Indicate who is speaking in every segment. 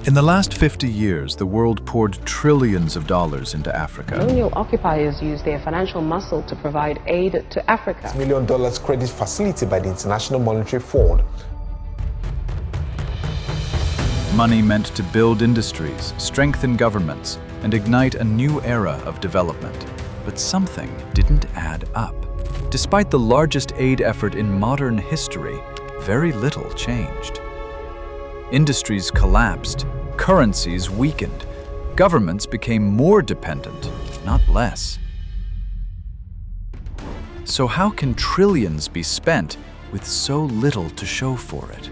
Speaker 1: In the last 50 years, the world poured trillions of dollars into Africa.
Speaker 2: Colonial occupiers used their financial muscle to provide aid to Africa.
Speaker 3: $1 million credit facility by the International Monetary Fund.
Speaker 1: Money meant to build industries, strengthen governments, and ignite a new era of development. But something didn't add up. Despite the largest aid effort in modern history, very little changed. Industries collapsed, currencies weakened, governments became more dependent, not less. So how can trillions be spent with so little to show for it?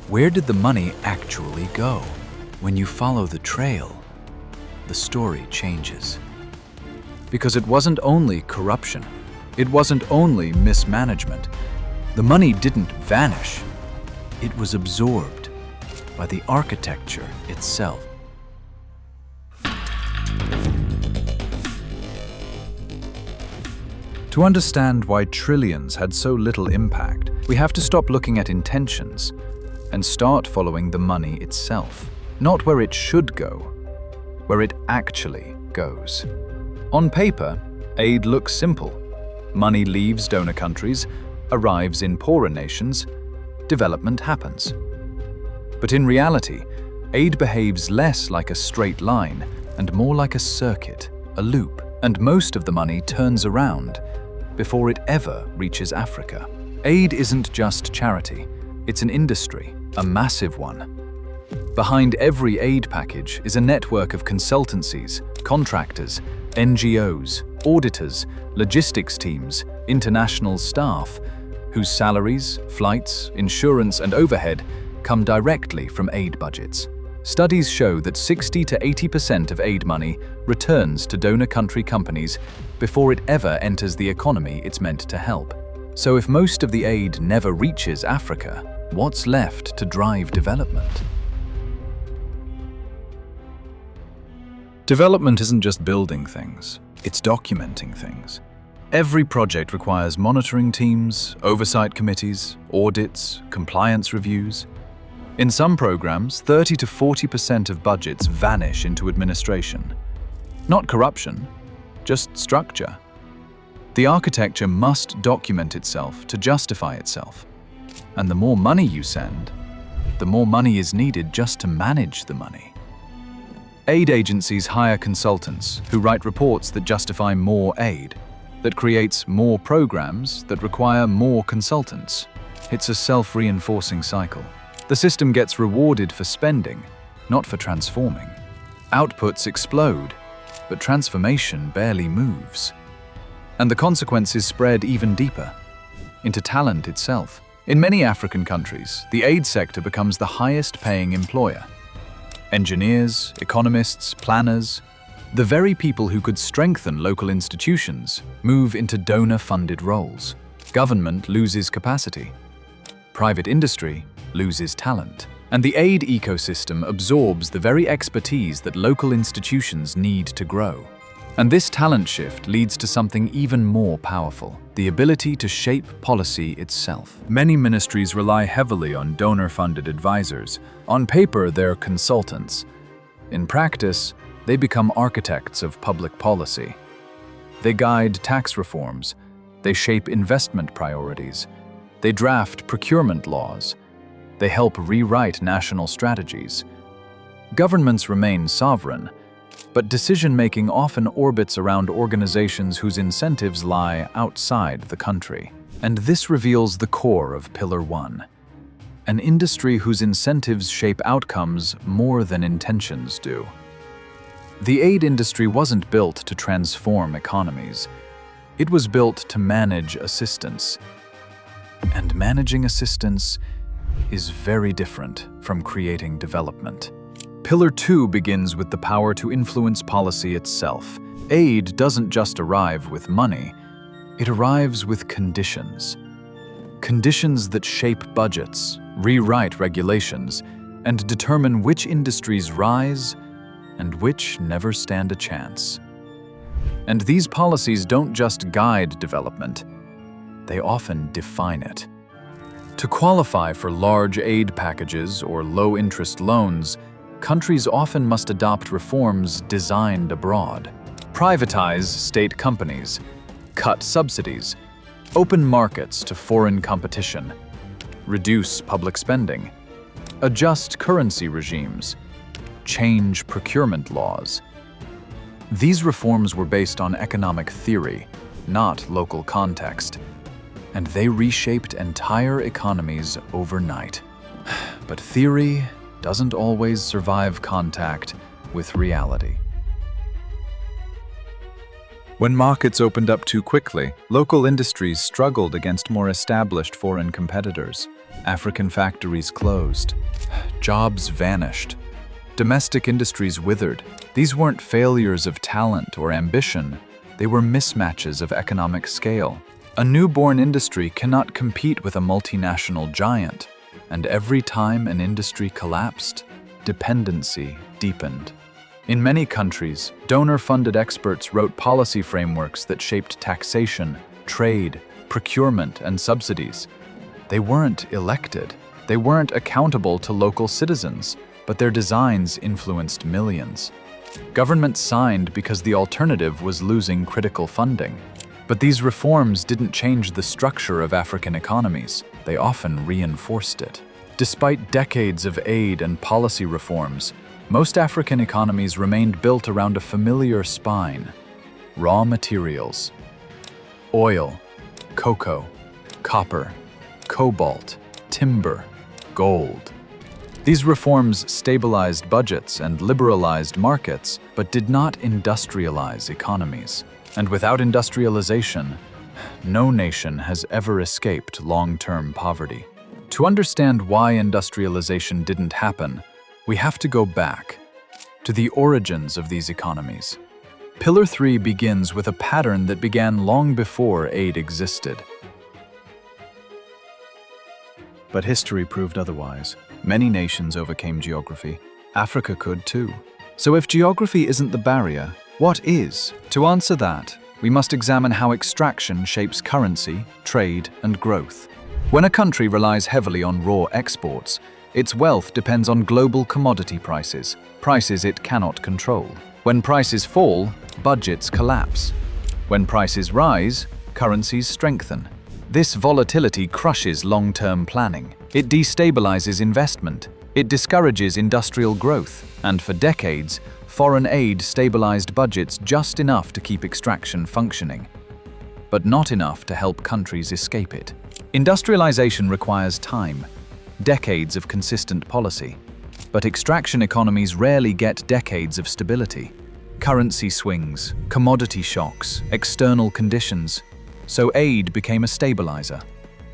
Speaker 1: Where did the money actually go? When you follow the trail, the story changes. Because it wasn't only corruption, it wasn't only mismanagement. The money didn't vanish, it was absorbed by the architecture itself. To understand why trillions had so little impact, we have to stop looking at intentions and start following the money itself. Not where it should go, where it actually goes. On paper, aid looks simple. Money leaves donor countries, arrives in poorer nations, development happens. But in reality, aid behaves less like a straight line and more like a circuit, a loop, and most of the money turns around before it ever reaches Africa. Aid isn't just charity, it's an industry, a massive one. Behind every aid package is a network of consultancies, contractors, NGOs, auditors, logistics teams, international staff, whose salaries, flights, insurance, and overhead come directly from aid budgets. Studies show that 60 to 80% of aid money returns to donor country companies before it ever enters the economy it's meant to help. So if most of the aid never reaches Africa, what's left to drive development? Development isn't just building things, it's documenting things. Every project requires monitoring teams, oversight committees, audits, compliance reviews. In some programs, 30 to 40% of budgets vanish into administration. Not corruption, just structure. The architecture must document itself to justify itself. And the more money you send, the more money is needed just to manage the money. Aid agencies hire consultants who write reports that justify more aid, that creates more programs that require more consultants. It's a self-reinforcing cycle. The system gets rewarded for spending, not for transforming. Outputs explode, but transformation barely moves. And the consequences spread even deeper, into talent itself. In many African countries, the aid sector becomes the highest-paying employer. Engineers, economists, planners, the very people who could strengthen local institutions move into donor-funded roles. Government loses capacity. Private industry loses talent. And the aid ecosystem absorbs the very expertise that local institutions need to grow. And this talent shift leads to something even more powerful, the ability to shape policy itself. Many ministries rely heavily on donor-funded advisors. On paper, they're consultants. In practice, they become architects of public policy. They guide tax reforms. They shape investment priorities. They draft procurement laws. They help rewrite national strategies. Governments remain sovereign, but decision-making often orbits around organizations whose incentives lie outside the country. And this reveals the core of Pillar 1, an industry whose incentives shape outcomes more than intentions do. The aid industry wasn't built to transform economies. It was built to manage assistance. And managing assistance is very different from creating development. Pillar 2 begins with the power to influence policy itself. Aid doesn't just arrive with money, it arrives with conditions. Conditions that shape budgets, rewrite regulations, and determine which industries rise and which never stand a chance. And these policies don't just guide development, they often define it. To qualify for large aid packages or low-interest loans, countries often must adopt reforms designed abroad. Privatize state companies, cut subsidies, open markets to foreign competition, reduce public spending, adjust currency regimes, change procurement laws. These reforms were based on economic theory, not local context, and they reshaped entire economies overnight. But theory doesn't always survive contact with reality. When markets opened up too quickly, local industries struggled against more established foreign competitors. African factories closed. Jobs vanished. Domestic industries withered. These weren't failures of talent or ambition. They were mismatches of economic scale. A newborn industry cannot compete with a multinational giant. And every time an industry collapsed, dependency deepened. In many countries, donor-funded experts wrote policy frameworks that shaped taxation, trade, procurement, and subsidies. They weren't elected. They weren't accountable to local citizens, but their designs influenced millions. Governments signed because the alternative was losing critical funding. But these reforms didn't change the structure of African economies. They often reinforced it. Despite decades of aid and policy reforms, most African economies remained built around a familiar spine: raw materials. Oil, cocoa, copper, cobalt, timber, gold. These reforms stabilized budgets and liberalized markets, but did not industrialize economies. And without industrialization, no nation has ever escaped long-term poverty. To understand why industrialization didn't happen, we have to go back to the origins of these economies. Pillar 3 begins with a pattern that began long before aid existed. But history proved otherwise. Many nations overcame geography. Africa could too. So if geography isn't the barrier, what is? To answer that, we must examine how extraction shapes currency, trade, and growth. When a country relies heavily on raw exports, its wealth depends on global commodity prices it cannot control. When prices fall, budgets collapse. When prices rise, currencies strengthen. This volatility crushes long-term planning. It destabilizes investment. It discourages industrial growth. And for decades, foreign aid stabilized budgets just enough to keep extraction functioning, but not enough to help countries escape it. Industrialization requires time, decades of consistent policy, but extraction economies rarely get decades of stability. Currency swings, commodity shocks, external conditions. So aid became a stabilizer,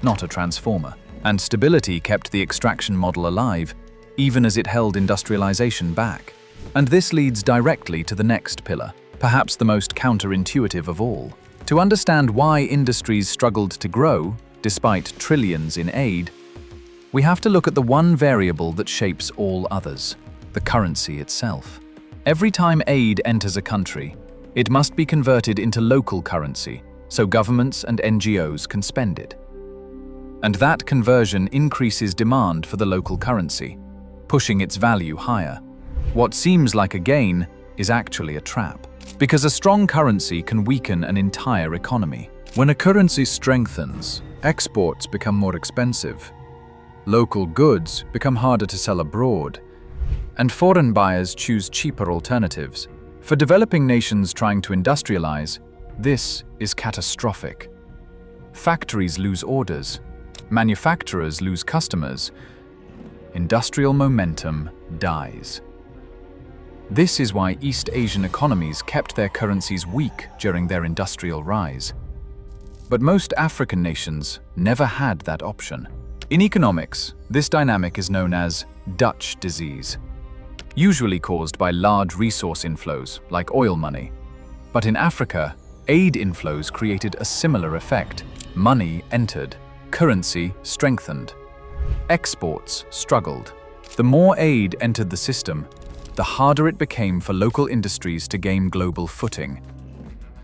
Speaker 1: not a transformer. And stability kept the extraction model alive, even as it held industrialization back. And this leads directly to the next pillar, perhaps the most counterintuitive of all. To understand why industries struggled to grow, despite trillions in aid, we have to look at the one variable that shapes all others: the currency itself. Every time aid enters a country, it must be converted into local currency so governments and NGOs can spend it. And that conversion increases demand for the local currency, pushing its value higher. What seems like a gain is actually a trap, because a strong currency can weaken an entire economy. When a currency strengthens, exports become more expensive, local goods become harder to sell abroad, and foreign buyers choose cheaper alternatives. For developing nations trying to industrialize, this is catastrophic. Factories lose orders, manufacturers lose customers, industrial momentum dies. This is why East Asian economies kept their currencies weak during their industrial rise. But most African nations never had that option. In economics, this dynamic is known as Dutch disease, usually caused by large resource inflows like oil money. But in Africa, aid inflows created a similar effect. Money entered, currency strengthened. Exports struggled. The more aid entered the system, the harder it became for local industries to gain global footing.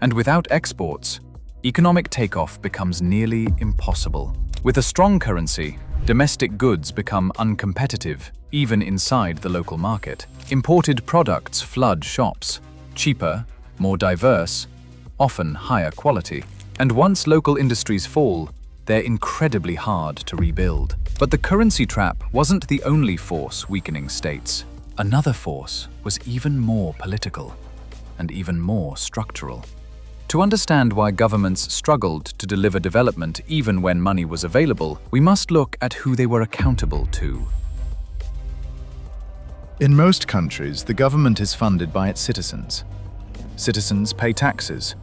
Speaker 1: And without exports, economic takeoff becomes nearly impossible. With a strong currency, Domestic goods become uncompetitive, even inside the local market. Imported products flood shops, cheaper, more diverse, often higher quality. And once local industries fall, they're incredibly hard to rebuild. But the currency trap wasn't the only force weakening states. Another force was even more political and even more structural. To understand why governments struggled to deliver development even when money was available, we must look at who they were accountable to.
Speaker 4: In most countries, the government is funded by its citizens. Citizens pay taxes.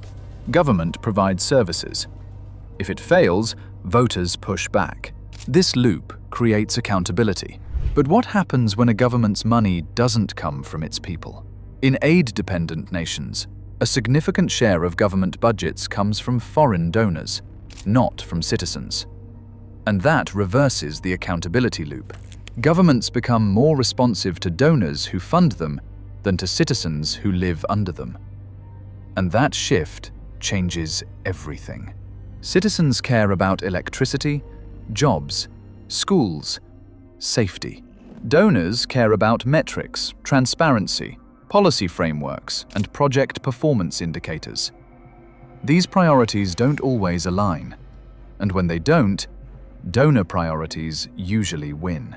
Speaker 4: Government provides services. If it fails, voters push back. This loop creates accountability. But what happens when a government's money doesn't come from its people? In aid-dependent nations, a significant share of government budgets comes from foreign donors, not from citizens. And that reverses the accountability loop. Governments become more responsive to donors who fund them than to citizens who live under them. And that shift changes everything. Citizens care about electricity, jobs, schools, safety. Donors care about metrics, transparency, policy frameworks, and project performance indicators. These priorities don't always align, and when they don't, donor priorities usually win.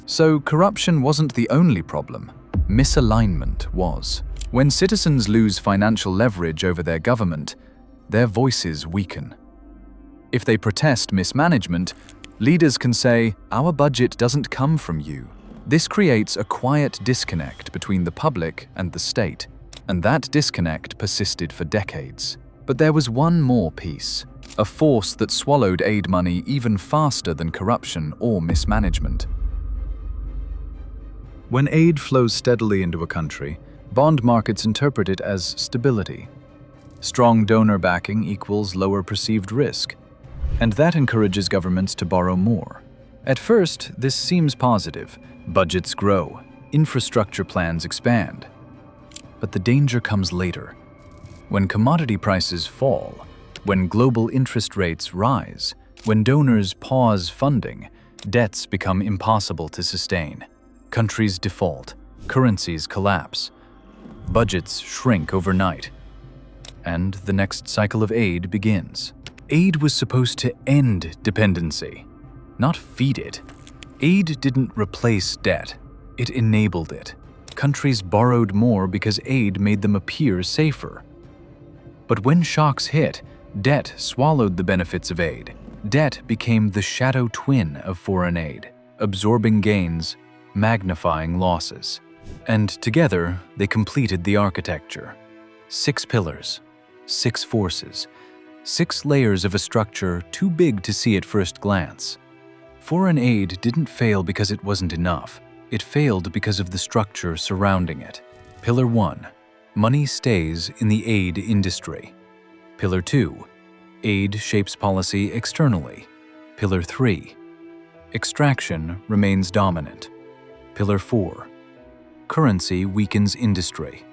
Speaker 4: So corruption wasn't the only problem. Misalignment was. When citizens lose financial leverage over their government, their voices weaken. If they protest mismanagement, leaders can say, "Our budget doesn't come from you." This creates a quiet disconnect between the public and the state, and that disconnect persisted for decades. But there was one more piece, a force that swallowed aid money even faster than corruption or mismanagement. When aid flows steadily into a country, bond markets interpret it as stability. Strong donor backing equals lower perceived risk, and that encourages governments to borrow more. At first, this seems positive. Budgets grow, infrastructure plans expand. But the danger comes later. When commodity prices fall, when global interest rates rise, when donors pause funding, debts become impossible to sustain. Countries default, currencies collapse, budgets shrink overnight, and the next cycle of aid begins. Aid was supposed to end dependency, not feed it. Aid didn't replace debt, it enabled it. Countries borrowed more because aid made them appear safer. But when shocks hit, debt swallowed the benefits of aid. Debt became the shadow twin of foreign aid, absorbing gains, magnifying losses. And together, they completed the architecture. 6 pillars, 6 forces, 6 layers of a structure too big to see at first glance. Foreign aid didn't fail because it wasn't enough. It failed because of the structure surrounding it. Pillar 1, money stays in the aid industry. Pillar 2, aid shapes policy externally. Pillar 3, extraction remains dominant. Pillar 4, currency weakens industry.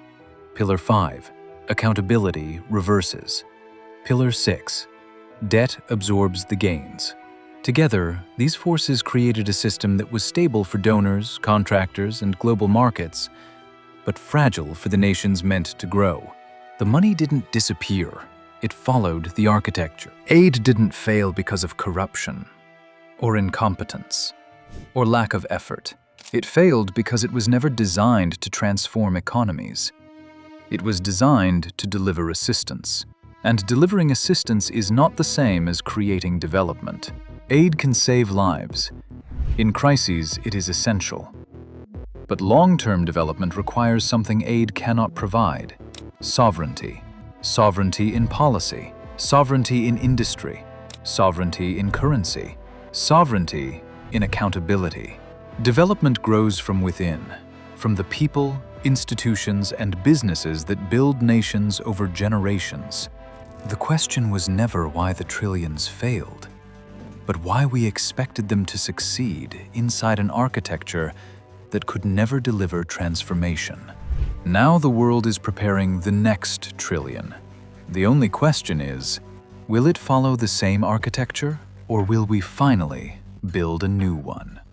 Speaker 4: Pillar 5, accountability reverses. Pillar 6, debt absorbs the gains. Together, these forces created a system that was stable for donors, contractors, and global markets, but fragile for the nations meant to grow. The money didn't disappear, it followed the architecture. Aid didn't fail because of corruption, or incompetence, or lack of effort. It failed because it was never designed to transform economies. It was designed to deliver assistance. And delivering assistance is not the same as creating development. Aid can save lives. In crises, it is essential. But long-term development requires something aid cannot provide: sovereignty. Sovereignty in policy, sovereignty in industry, sovereignty in currency, sovereignty in accountability. Development grows from within, from the people, institutions, and businesses that build nations over generations. The question was never why the trillions failed, but why we expected them to succeed inside an architecture that could never deliver transformation. Now the world is preparing the next trillion. The only question is, will it follow the same architecture, or will we finally
Speaker 1: build a new one.